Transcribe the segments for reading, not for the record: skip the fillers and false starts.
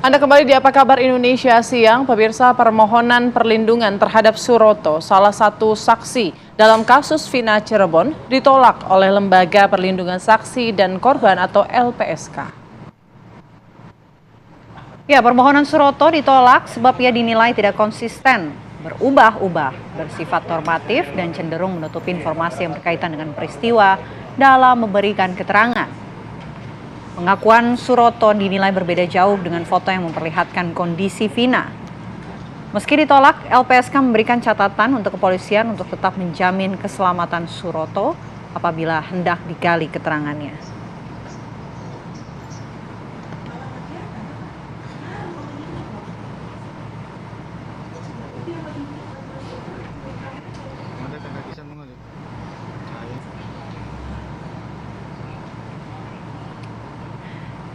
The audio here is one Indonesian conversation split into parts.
Anda kembali di Apa Kabar Indonesia Siang, pemirsa. Permohonan perlindungan terhadap Suroto, salah satu saksi dalam kasus Vina Cirebon, ditolak oleh Lembaga Perlindungan Saksi dan Korban atau LPSK. Ya, permohonan Suroto ditolak sebab ia dinilai tidak konsisten, berubah-ubah, bersifat normatif dan cenderung menutupi informasi yang berkaitan dengan peristiwa dalam memberikan keterangan. Pengakuan Suroto dinilai berbeda jauh dengan foto yang memperlihatkan kondisi Vina. Meski ditolak, LPSK memberikan catatan untuk kepolisian untuk tetap menjamin keselamatan Suroto apabila hendak digali keterangannya.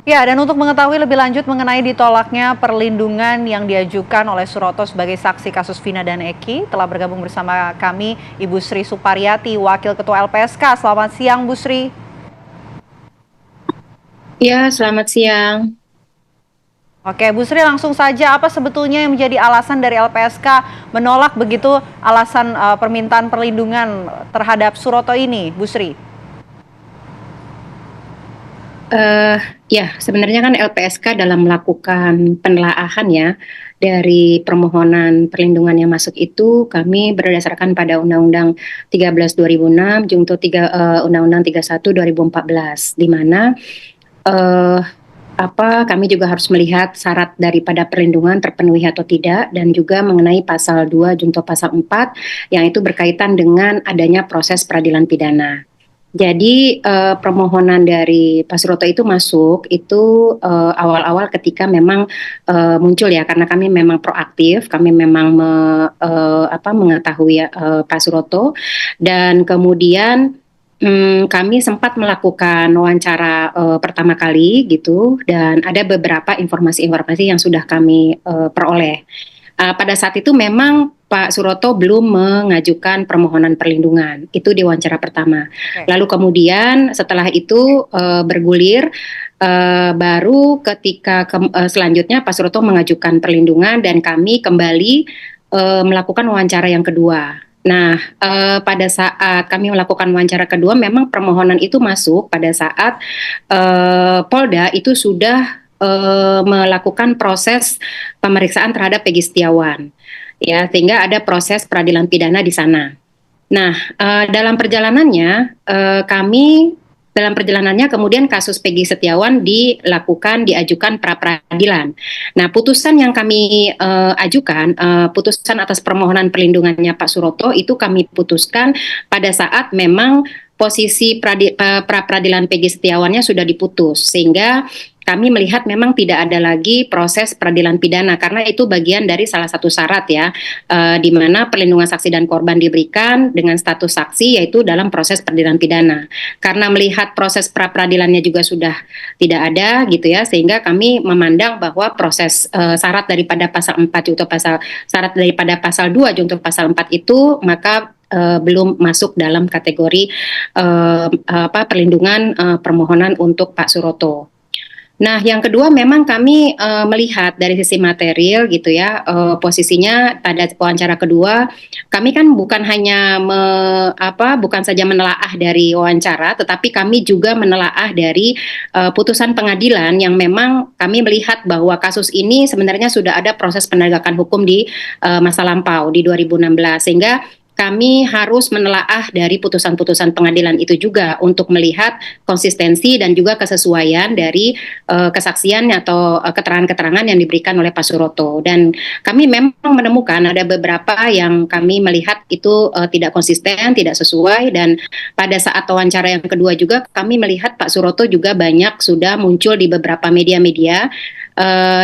Ya, dan untuk mengetahui lebih lanjut mengenai ditolaknya perlindungan yang diajukan oleh Suroto sebagai saksi kasus Vina dan Eki, telah bergabung bersama kami Ibu Sri Suparyati, Wakil Ketua LPSK. Selamat siang, Bu Sri. Ya, selamat siang. Oke, Bu Sri, langsung saja, apa sebetulnya yang menjadi alasan dari LPSK menolak begitu alasan permintaan perlindungan terhadap Suroto ini, Bu Sri? Ya, sebenarnya kan LPSK dalam melakukan penelaahan ya dari permohonan perlindungan yang masuk itu, kami berdasarkan pada Undang-Undang 13 2006 junto Undang-Undang 31 2014, di mana kami juga harus melihat syarat daripada perlindungan terpenuhi atau tidak, dan juga mengenai pasal 2 junto pasal 4 yang itu berkaitan dengan adanya proses peradilan pidana. Jadi permohonan dari Pak Suroto itu masuk itu awal-awal ketika memang muncul ya, karena kami memang proaktif, kami memang mengetahui Pak Suroto, dan kemudian kami sempat melakukan wawancara pertama kali gitu, dan ada beberapa informasi-informasi yang sudah kami peroleh. Pada saat itu memang Pak Suroto belum mengajukan permohonan perlindungan, itu di wawancara pertama. Lalu kemudian setelah itu bergulir, baru ketika selanjutnya Pak Suroto mengajukan perlindungan dan kami kembali melakukan wawancara yang kedua. Nah, pada saat kami melakukan wawancara kedua, memang permohonan itu masuk pada saat Polda itu sudah melakukan proses pemeriksaan terhadap Peggy Setiawan, ya, sehingga ada proses peradilan pidana di sana. Nah, dalam perjalanannya kemudian kasus Peggy Setiawan diajukan pra peradilan. Nah, putusan yang kami ajukan, putusan atas permohonan perlindungannya Pak Suroto itu kami putuskan pada saat memang posisi pra peradilan Peggy Setiawannya sudah diputus, sehingga kami melihat memang tidak ada lagi proses peradilan pidana, karena itu bagian dari salah satu syarat ya, di mana perlindungan saksi dan korban diberikan dengan status saksi, yaitu dalam proses peradilan pidana. Karena melihat proses pra peradilannya juga sudah tidak ada gitu ya, sehingga kami memandang bahwa proses syarat daripada pasal 4 junto syarat daripada pasal 2 junto pasal 4 itu maka belum masuk dalam kategori perlindungan permohonan untuk Pak Suroto. Nah, yang kedua memang kami melihat dari sisi material gitu ya, posisinya pada wawancara kedua kami kan bukan hanya bukan saja menelaah dari wawancara, tetapi kami juga menelaah dari putusan pengadilan yang memang kami melihat bahwa kasus ini sebenarnya sudah ada proses penegakan hukum di masa lampau di 2016, sehingga kami harus menelaah dari putusan-putusan pengadilan itu juga untuk melihat konsistensi dan juga kesesuaian dari kesaksian atau keterangan-keterangan yang diberikan oleh Pak Suroto. Dan kami memang menemukan ada beberapa yang kami melihat itu tidak konsisten, tidak sesuai, dan pada saat wawancara yang kedua juga kami melihat Pak Suroto juga banyak sudah muncul di beberapa media-media.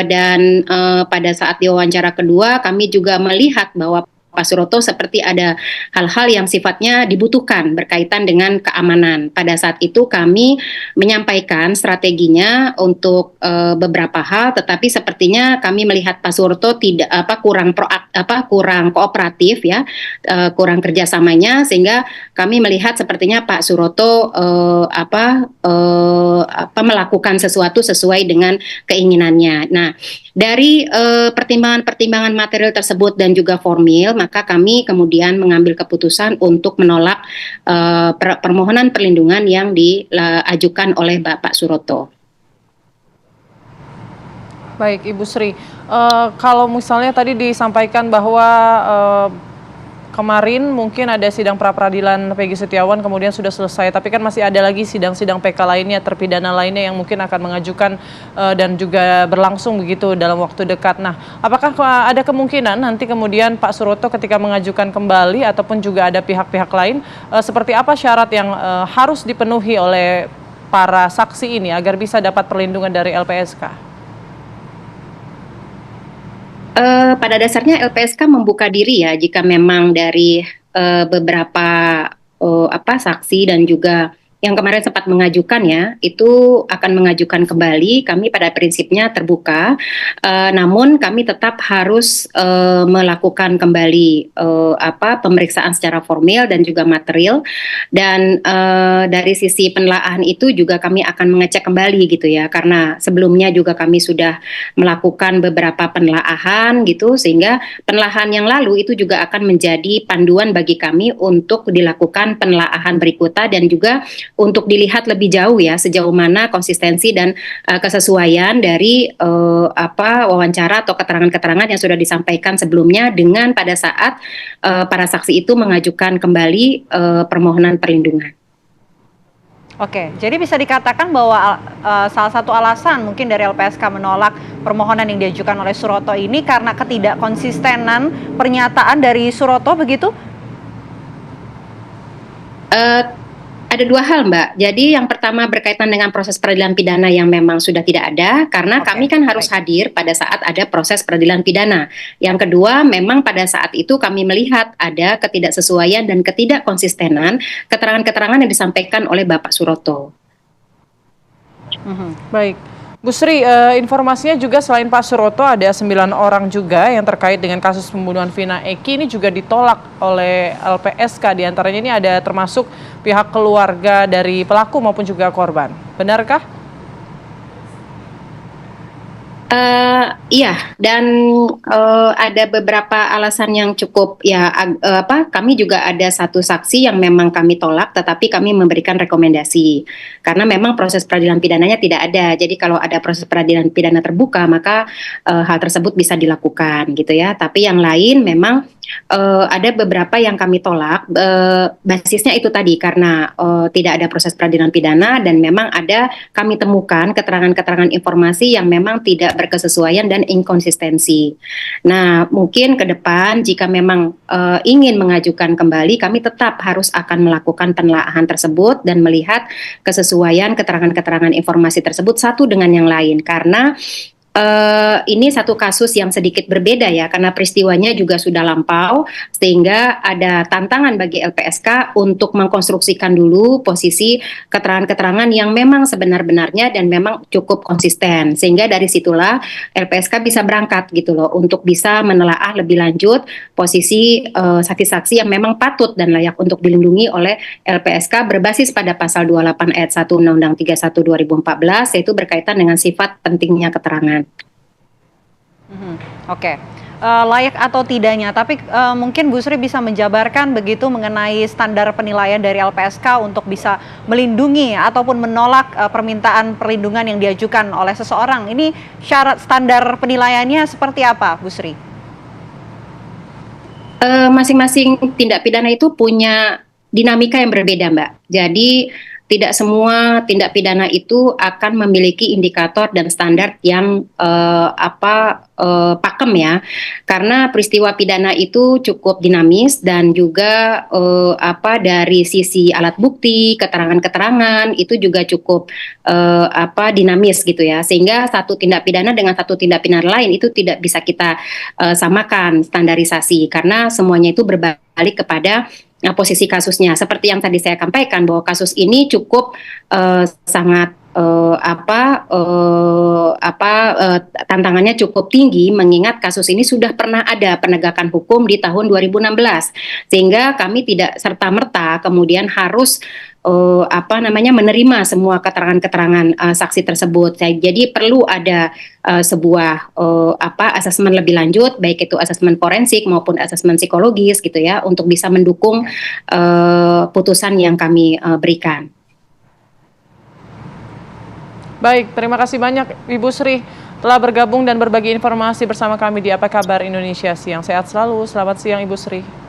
Dan pada saat di wawancara kedua kami juga melihat bahwa Pak Suroto seperti ada hal-hal yang sifatnya dibutuhkan berkaitan dengan keamanan. Pada saat itu kami menyampaikan strateginya untuk beberapa hal, tetapi sepertinya kami melihat Pak Suroto kurang kooperatif ya, kurang kerjasamanya, sehingga kami melihat sepertinya Pak Suroto melakukan sesuatu sesuai dengan keinginannya. Nah, Dari pertimbangan-pertimbangan material tersebut dan juga formil, maka kami kemudian mengambil keputusan untuk menolak permohonan perlindungan yang diajukan oleh Bapak Suroto. Baik, Ibu Sri. Kalau misalnya tadi disampaikan bahwa kemarin mungkin ada sidang pra-peradilan Peggy Setiawan kemudian sudah selesai, tapi kan masih ada lagi sidang-sidang PK lainnya, terpidana lainnya yang mungkin akan mengajukan dan juga berlangsung begitu dalam waktu dekat. Nah, apakah ada kemungkinan nanti kemudian Pak Suroto ketika mengajukan kembali ataupun juga ada pihak-pihak lain, seperti apa syarat yang harus dipenuhi oleh para saksi ini agar bisa dapat perlindungan dari LPSK? Pada dasarnya LPSK membuka diri ya jika memang dari beberapa saksi dan juga yang kemarin sempat mengajukan ya itu akan mengajukan kembali. Kami pada prinsipnya terbuka, namun kami tetap harus melakukan kembali pemeriksaan secara formil dan juga material, dan dari sisi penelaahan itu juga kami akan mengecek kembali gitu ya, karena sebelumnya juga kami sudah melakukan beberapa penelaahan gitu, sehingga penelaahan yang lalu itu juga akan menjadi panduan bagi kami untuk dilakukan penelaahan berikutnya dan juga untuk dilihat lebih jauh ya sejauh mana konsistensi dan kesesuaian dari wawancara atau keterangan-keterangan yang sudah disampaikan sebelumnya dengan pada saat para saksi itu mengajukan kembali permohonan perlindungan. Oke, jadi bisa dikatakan bahwa salah satu alasan mungkin dari LPSK menolak permohonan yang diajukan oleh Suroto ini karena ketidakkonsistenan pernyataan dari Suroto, begitu? Ada dua hal, Mbak. Jadi yang pertama berkaitan dengan proses peradilan pidana yang memang sudah tidak ada, karena kami kan harus hadir pada saat ada proses peradilan pidana. Yang kedua, memang pada saat itu kami melihat ada ketidaksesuaian dan ketidakkonsistenan keterangan-keterangan yang disampaikan oleh Bapak Suroto. Baik. Bu Sri, informasinya juga selain Pak Suroto ada 9 orang juga yang terkait dengan kasus pembunuhan Vina Eki ini juga ditolak oleh LPSK. Di antaranya ini ada termasuk pihak keluarga dari pelaku maupun juga korban. Benarkah? Iya, dan ada beberapa alasan yang cukup ya. Kami juga ada satu saksi yang memang kami tolak, tetapi kami memberikan rekomendasi karena memang proses peradilan pidananya tidak ada. Jadi kalau ada proses peradilan pidana terbuka, maka hal tersebut bisa dilakukan gitu ya. Tapi yang lain memang ada beberapa yang kami tolak. Basisnya itu tadi karena tidak ada proses peradilan pidana dan memang ada kami temukan keterangan-keterangan informasi yang memang tidak berkesesuaian dan inkonsistensi. Nah, mungkin ke depan jika memang ingin mengajukan kembali, kami tetap harus akan melakukan penelaahan tersebut dan melihat kesesuaian keterangan-keterangan informasi tersebut satu dengan yang lain, karena ini satu kasus yang sedikit berbeda ya, karena peristiwanya juga sudah lampau, sehingga ada tantangan bagi LPSK untuk mengkonstruksikan dulu posisi keterangan-keterangan yang memang sebenar-benarnya dan memang cukup konsisten, sehingga dari situlah LPSK bisa berangkat gitu loh untuk bisa menelaah lebih lanjut posisi saksi-saksi yang memang patut dan layak untuk dilindungi oleh LPSK berbasis pada pasal 28 ayat 1 Undang-Undang 31 2014, yaitu berkaitan dengan sifat pentingnya keterangan. Oke. Layak atau tidaknya, tapi mungkin Bu Sri bisa menjabarkan begitu mengenai standar penilaian dari LPSK untuk bisa melindungi ataupun menolak permintaan perlindungan yang diajukan oleh seseorang. Ini syarat standar penilaiannya seperti apa, Bu Sri? Masing-masing tindak pidana itu punya dinamika yang berbeda, Mbak. Jadi tidak semua tindak pidana itu akan memiliki indikator dan standar yang pakem ya, karena peristiwa pidana itu cukup dinamis dan juga dari sisi alat bukti, keterangan-keterangan itu juga cukup dinamis gitu ya, sehingga satu tindak pidana dengan satu tindak pidana lain itu tidak bisa kita samakan standarisasi karena semuanya itu berbalik kepada posisi kasusnya. Seperti yang tadi saya sampaikan bahwa kasus ini cukup sangat tantangannya cukup tinggi mengingat kasus ini sudah pernah ada penegakan hukum di tahun 2016, sehingga kami tidak serta-merta kemudian harus menerima semua keterangan-keterangan saksi tersebut. Jadi perlu ada sebuah asesmen lebih lanjut, baik itu asesmen forensik maupun asesmen psikologis gitu ya, untuk bisa mendukung putusan yang kami berikan. Baik, terima kasih banyak Ibu Sri telah bergabung dan berbagi informasi bersama kami di Apa Kabar Indonesia Siang. Sehat selalu, selamat siang Ibu Sri.